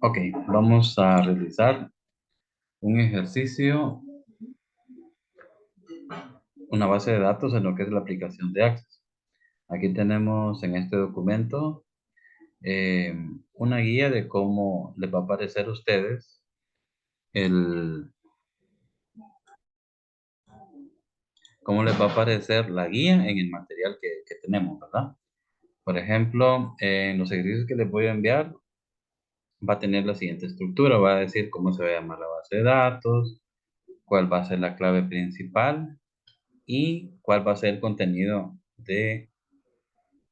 Ok, vamos a realizar un ejercicio, una base de datos en lo que es la aplicación de Access. Aquí tenemos en este documento eh, una guía de cómo les va a aparecer a ustedes el, cómo les va a aparecer la guía en el material que tenemos, ¿verdad? Por ejemplo, en los ejercicios que les voy a enviar, va a tener la siguiente estructura. Va a decir cómo se va a llamar la base de datos, cuál va a ser la clave principal y cuál va a ser el contenido de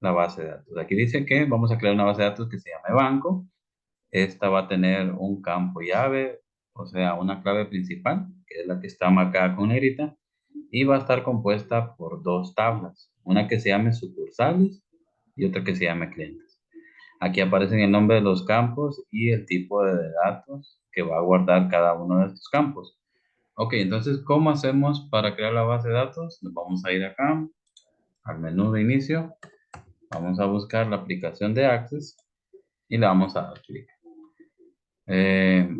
la base de datos. Aquí dice que vamos a crear una base de datos que se llame banco. Esta va a tener un campo llave, o sea, una clave principal, que es la que está marcada con negrita, y va a estar compuesta por dos tablas, una que se llame sucursales y otra que se llame clientes. Aquí aparecen el nombre de los campos y el tipo de datos que va a guardar cada uno de estos campos. Ok, entonces, ¿cómo hacemos para crear la base de datos? Nos vamos a ir acá al menú de inicio. Vamos a buscar la aplicación de Access y le vamos a dar clic. Eh,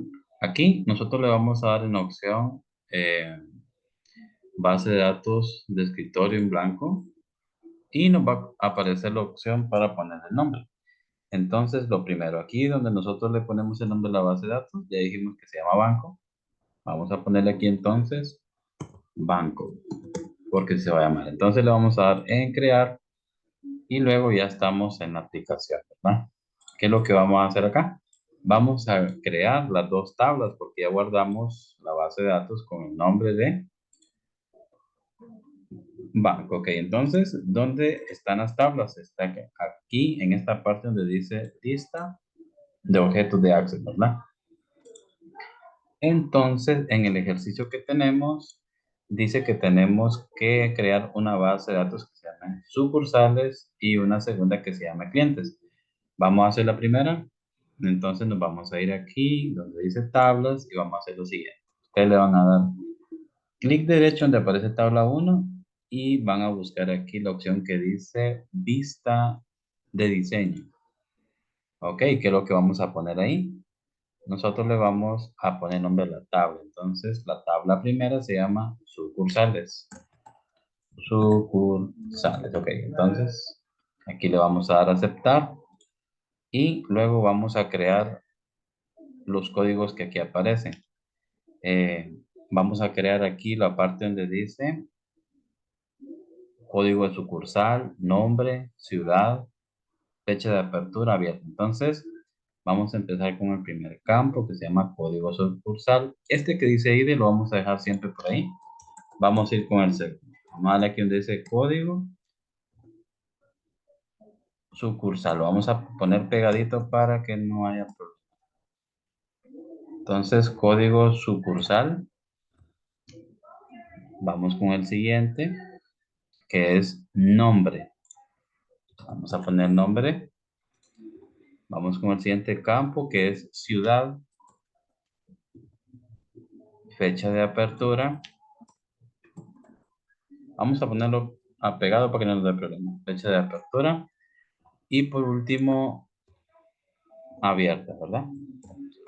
Aquí nosotros le vamos a dar en opción base de datos de escritorio en blanco y nos va a aparecer la opción para poner el nombre. Entonces, lo primero, aquí donde nosotros le ponemos el nombre de la base de datos, ya dijimos que se llama banco. Vamos a ponerle aquí entonces banco, porque se va a llamar. Entonces le vamos a dar en crear y luego ya estamos en la aplicación, ¿verdad? ¿Qué es lo que vamos a hacer acá? Vamos a crear las dos tablas porque ya guardamos la base de datos con el nombre de banco. Ok, entonces, ¿dónde están las tablas? Está aquí en esta parte donde dice lista de objetos de Access, ¿verdad? Entonces, en el ejercicio que tenemos, dice que tenemos que crear una base de datos que se llame sucursales y una segunda que se llame clientes. Vamos a hacer la primera. Entonces nos vamos a ir aquí donde dice tablas y vamos a hacer lo siguiente. Ustedes le van a dar clic derecho donde aparece tabla uno y van a buscar aquí la opción que dice vista de diseño. Ok, ¿qué es lo que vamos a poner ahí? Nosotros le vamos a poner nombre a la tabla. Entonces, la tabla primera se llama sucursales. Sucursales, ok. Entonces, aquí le vamos a dar a aceptar y luego vamos a crear los códigos que aquí aparecen. Eh, Vamos a crear aquí la parte donde dice código de sucursal, nombre, ciudad, fecha de apertura abierta. Entonces, vamos a empezar con el primer campo que se llama código sucursal. Este que dice ID lo vamos a dejar siempre por ahí. Vamos a ir con el segundo. Vamos a darle aquí donde dice código sucursal. Lo vamos a poner pegadito para que no haya problema. Entonces, código sucursal. Vamos con el siguiente, que es nombre. Vamos a poner nombre. Vamos con el siguiente campo, que es ciudad. Fecha de apertura. Vamos a ponerlo apegado para que no nos dé problema. Fecha de apertura. Y por último, abierta, ¿verdad?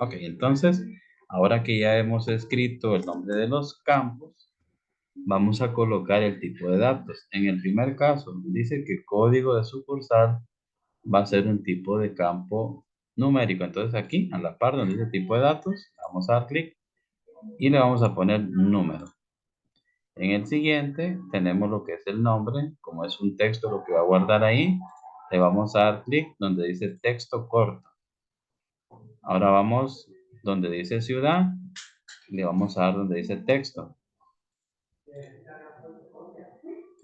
Ok, entonces, ahora que ya hemos escrito el nombre de los campos, vamos a colocar el tipo de datos. En el primer caso, dice que código de sucursal va a ser un tipo de campo numérico. Entonces aquí, a la par donde dice tipo de datos, vamos a dar clic y le vamos a poner número. En el siguiente tenemos lo que es el nombre, como es un texto lo que va a guardar ahí, le vamos a dar clic donde dice texto corto. Ahora vamos donde dice ciudad, le vamos a dar donde dice texto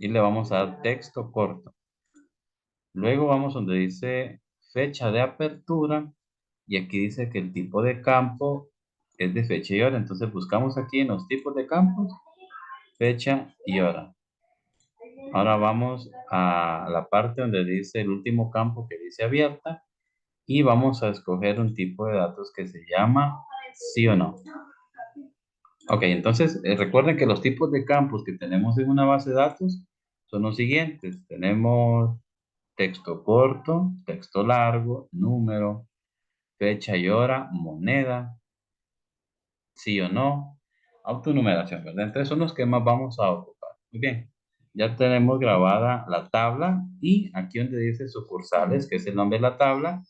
y le vamos a dar texto corto. Luego vamos donde dice fecha de apertura y aquí dice que el tipo de campo es de fecha y hora. Entonces buscamos aquí en los tipos de campos fecha y hora. Ahora vamos a la parte donde dice el último campo que dice abierta y vamos a escoger un tipo de datos que se llama sí o no. Ok, entonces recuerden que los tipos de campos que tenemos en una base de datos son los siguientes. Tenemos texto corto, texto largo, número, fecha y hora, moneda, sí o no, autonumeración, ¿verdad? Entonces son los que más vamos a ocupar. Muy bien, ya tenemos grabada la tabla y aquí donde dice sucursales, que es el nombre de la tabla,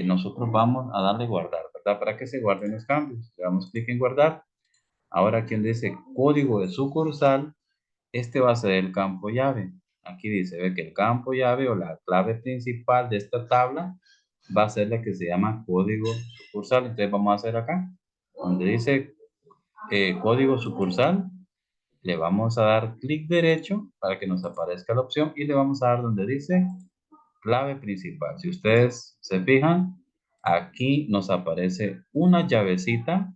nosotros vamos a darle guardar, ¿verdad? Para que se guarden los cambios. Le damos clic en guardar. Ahora aquí donde dice código de sucursal, este va a ser el campo llave. Aquí dice, ve que el campo llave o la clave principal de esta tabla va a ser la que se llama código sucursal. Entonces vamos a hacer acá, donde dice código sucursal, le vamos a dar clic derecho para que nos aparezca la opción y le vamos a dar donde dice clave principal. Si ustedes se fijan, aquí nos aparece una llavecita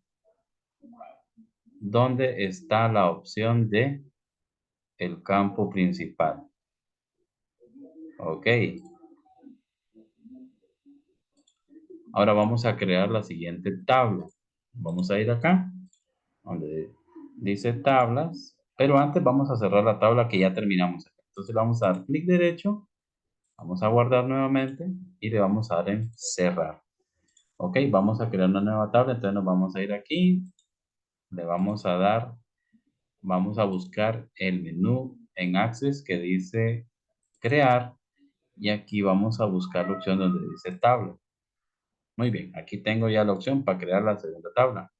donde está la opción de el campo principal. Ok. Ahora vamos a crear la siguiente tabla. Vamos a ir acá, donde dice tablas, pero antes vamos a cerrar la tabla que ya terminamos. Entonces le vamos a dar clic derecho, vamos a guardar nuevamente y le vamos a dar en cerrar. Ok, vamos a crear una nueva tabla, entonces nos vamos a ir aquí, le vamos a dar, vamos a buscar el menú en Access que dice crear y aquí vamos a buscar la opción donde dice tabla. Muy bien, aquí tengo ya la opción para crear la segunda tabla.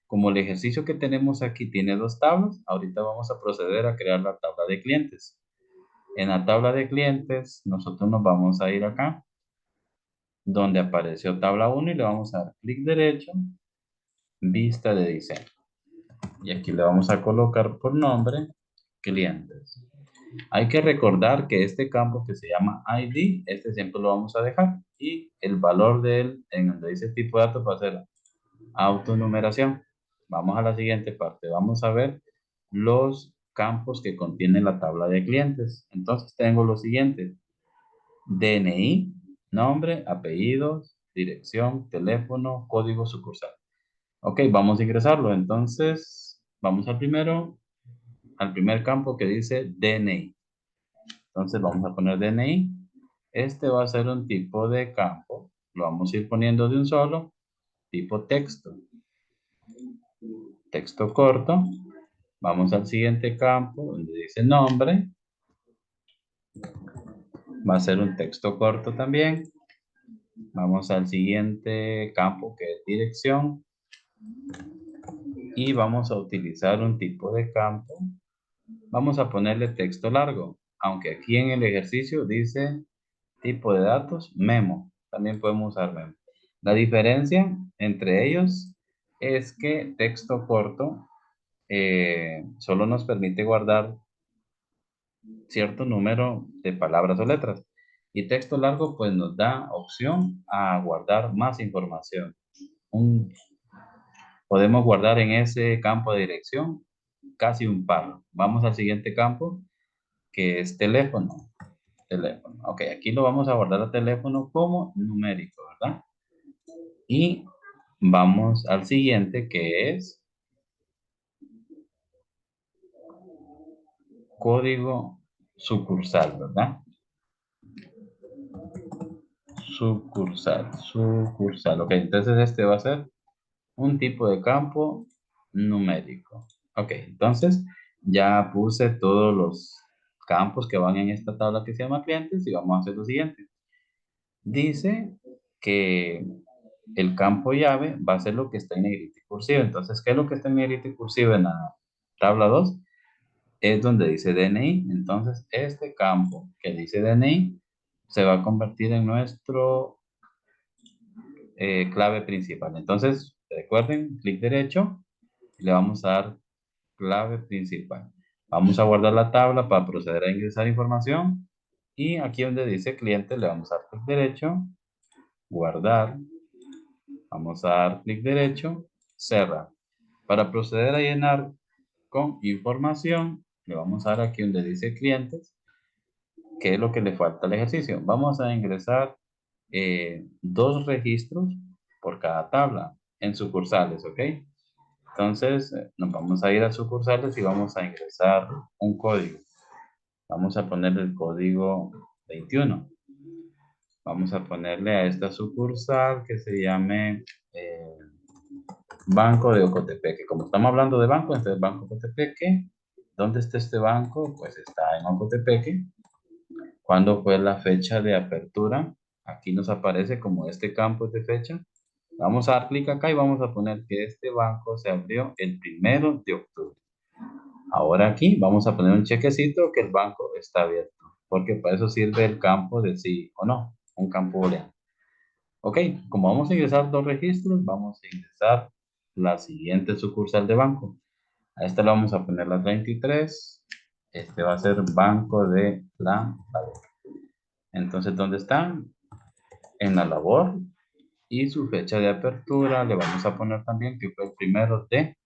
Como el ejercicio que tenemos aquí tiene dos tablas, ahorita vamos a proceder a crear la tabla de clientes. En la tabla de clientes, nosotros nos vamos a ir acá, donde apareció tabla 1 y le vamos a dar clic derecho, vista de diseño. Y aquí le vamos a colocar por nombre, clientes. Hay que recordar que este campo que se llama ID, este siempre lo vamos a dejar. Y el valor de él, en donde dice tipo de datos, va a ser autonumeración. Vamos a la siguiente parte. Vamos a ver los campos que contiene la tabla de clientes. Entonces tengo lo siguiente. DNI, nombre, apellidos, dirección, teléfono, código sucursal. Ok, vamos a ingresarlo. Entonces, vamos al primero, al primer campo que dice DNI. Entonces vamos a poner DNI. Este va a ser un tipo de campo. Lo vamos a ir poniendo de un solo, tipo texto. Texto corto. Vamos al siguiente campo donde dice nombre. Va a ser un texto corto también. Vamos al siguiente campo que es dirección. Y vamos a utilizar un tipo de campo. Vamos a ponerle texto largo. Aunque aquí en el ejercicio dice tipo de datos, memo. También podemos usar memo. La diferencia entre ellos es que texto corto solo nos permite guardar cierto número de palabras o letras. Y texto largo pues nos da opción a guardar más información. Podemos guardar en ese campo de dirección casi un párrafo. Vamos al siguiente campo que es teléfono. Teléfono. Ok, aquí lo vamos a guardar a teléfono como numérico, ¿verdad? Y vamos al siguiente que es código sucursal, ¿verdad? Sucursal. Ok, entonces este va a ser un tipo de campo numérico. Ok, entonces ya puse todos los campos que van en esta tabla que se llama clientes y vamos a hacer lo siguiente. Dice que el campo llave va a ser lo que está en negrita y cursiva. Entonces, ¿qué es lo que está en negrita y cursiva en la tabla 2? Es donde dice DNI. Entonces, este campo que dice DNI se va a convertir en nuestro clave principal. Entonces, recuerden, clic derecho y le vamos a dar clave principal. Vamos a guardar la tabla para proceder a ingresar información. Y aquí donde dice cliente le vamos a dar clic derecho, guardar. Vamos a dar clic derecho, cerrar. Para proceder a llenar con información, le vamos a dar aquí donde dice clientes, que es lo que le falta al ejercicio. Vamos a ingresar dos registros por cada tabla en sucursales, ¿ok? Entonces, nos vamos a ir a sucursales y vamos a ingresar un código. Vamos a poner el código 21. Vamos a ponerle a esta sucursal que se llame Banco de Ocotepeque. Como estamos hablando de banco, entonces Banco Ocotepeque. ¿Dónde está este banco? Pues está en Ocotepeque. ¿Cuándo fue la fecha de apertura? Aquí nos aparece como este campo de fecha. Vamos a dar clic acá y vamos a poner que este banco se abrió el 1 de octubre. Ahora aquí vamos a poner un chequecito que el banco está abierto, porque para eso sirve el campo de sí o no, un campo booleano. Ok, como vamos a ingresar dos registros, vamos a ingresar la siguiente sucursal de banco. A esta le vamos a poner la 33. Este va a ser Banco de la Labor. Entonces, ¿dónde está? En la labor. Y su fecha de apertura le vamos a poner también que fue el 1 de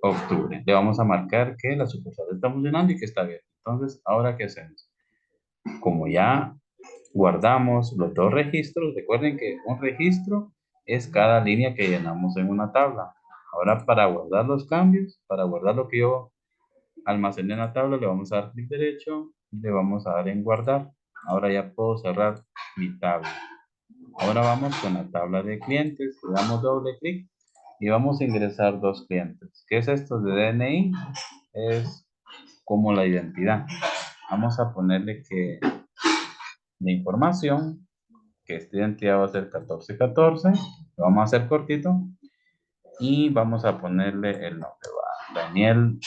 octubre. Le vamos a marcar que la sucursal está funcionando y que está bien. Entonces, ¿ahora qué hacemos? Como ya guardamos los dos registros, recuerden que un registro es cada línea que llenamos en una tabla. Ahora, para guardar los cambios, para guardar lo que yo almacené en la tabla, le vamos a dar clic derecho y le vamos a dar en guardar. Ahora ya puedo cerrar mi tabla. Ahora vamos con la tabla de clientes, le damos doble clic y vamos a ingresar dos clientes. ¿Qué es esto de DNI? Es como la identidad. Vamos a ponerle que la información, que esta identidad va a ser 1414, lo vamos a hacer cortito y vamos a ponerle el nombre, Daniel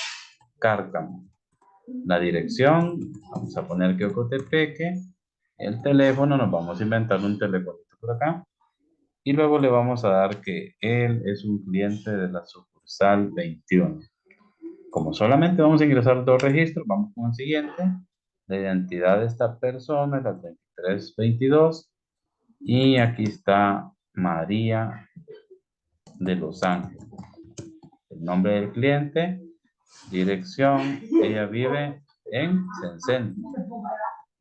Cárcamo. La dirección, vamos a poner que Ocotepeque. El teléfono, nos vamos a inventar un teléfono por acá. Y luego le vamos a dar que él es un cliente de la sucursal 21. Como solamente vamos a ingresar dos registros, vamos con el siguiente. La identidad de esta persona es la 3322. Y aquí está María de Los Ángeles. El nombre del cliente, dirección, ella vive en Centeno.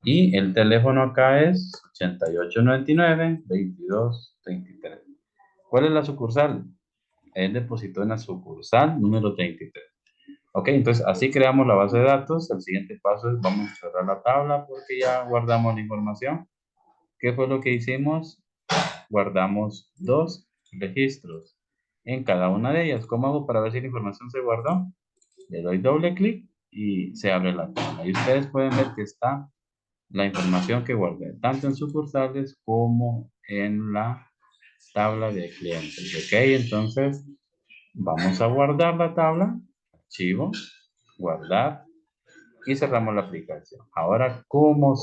Y el teléfono acá es 8899-2233. ¿Cuál es la sucursal? Él depositó en la sucursal número 33. Ok, entonces así creamos la base de datos. El siguiente paso es vamos a cerrar la tabla porque ya guardamos la información. ¿Qué fue lo que hicimos? Guardamos dos registros en cada una de ellas. ¿Cómo hago para ver si la información se guardó? Le doy doble clic y se abre la tabla. Y ustedes pueden ver que está la información que guardé, tanto en sucursales como en la tabla de clientes. Ok, entonces vamos a guardar la tabla, archivo, guardar y cerramos la aplicación. Ahora, cómo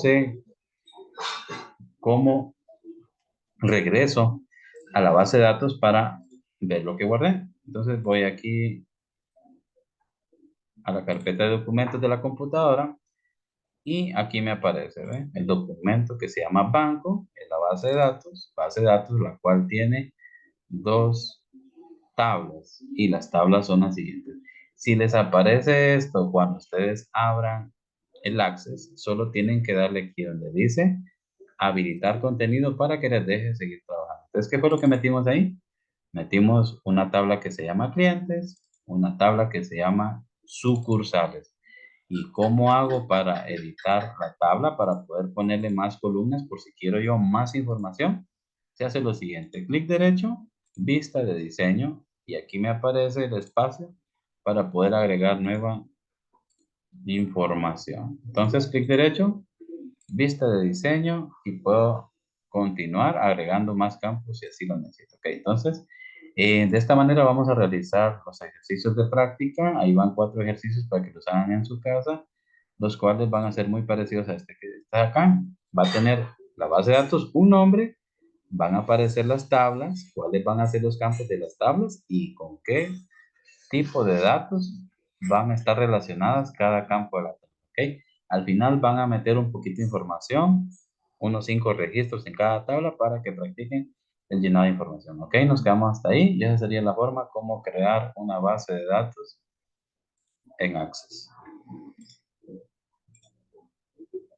regreso a la base de datos para ver lo que guardé? Entonces voy aquí a la carpeta de documentos de la computadora y aquí me aparece, ¿ve? El documento que se llama banco, en la base de datos la cual tiene dos tablas y las tablas son las siguientes. Si les aparece esto cuando ustedes abran el Access, solo tienen que darle aquí donde dice habilitar contenido para que les deje seguir trabajando. Entonces, ¿qué fue lo que metimos ahí? Metimos una tabla que se llama clientes, una tabla que se llama sucursales. ¿Y cómo hago para editar la tabla para poder ponerle más columnas por si quiero yo más información? Se hace lo siguiente, clic derecho, vista de diseño y aquí me aparece el espacio para poder agregar nueva información. Entonces, clic derecho, vista de diseño y puedo continuar agregando más campos si así lo necesito. Ok, entonces, de esta manera vamos a realizar los ejercicios de práctica. Ahí van 4 ejercicios para que los hagan en su casa, los cuales van a ser muy parecidos a este que está acá. Va a tener la base de datos, un nombre, van a aparecer las tablas, cuáles van a ser los campos de las tablas y con qué tipo de datos van a estar relacionadas cada campo de la tabla. ¿Ok? Al final van a meter un poquito de información, unos 5 registros en cada tabla para que practiquen el llenado de información. ¿Ok? Nos quedamos hasta ahí y esa sería la forma como crear una base de datos en Access.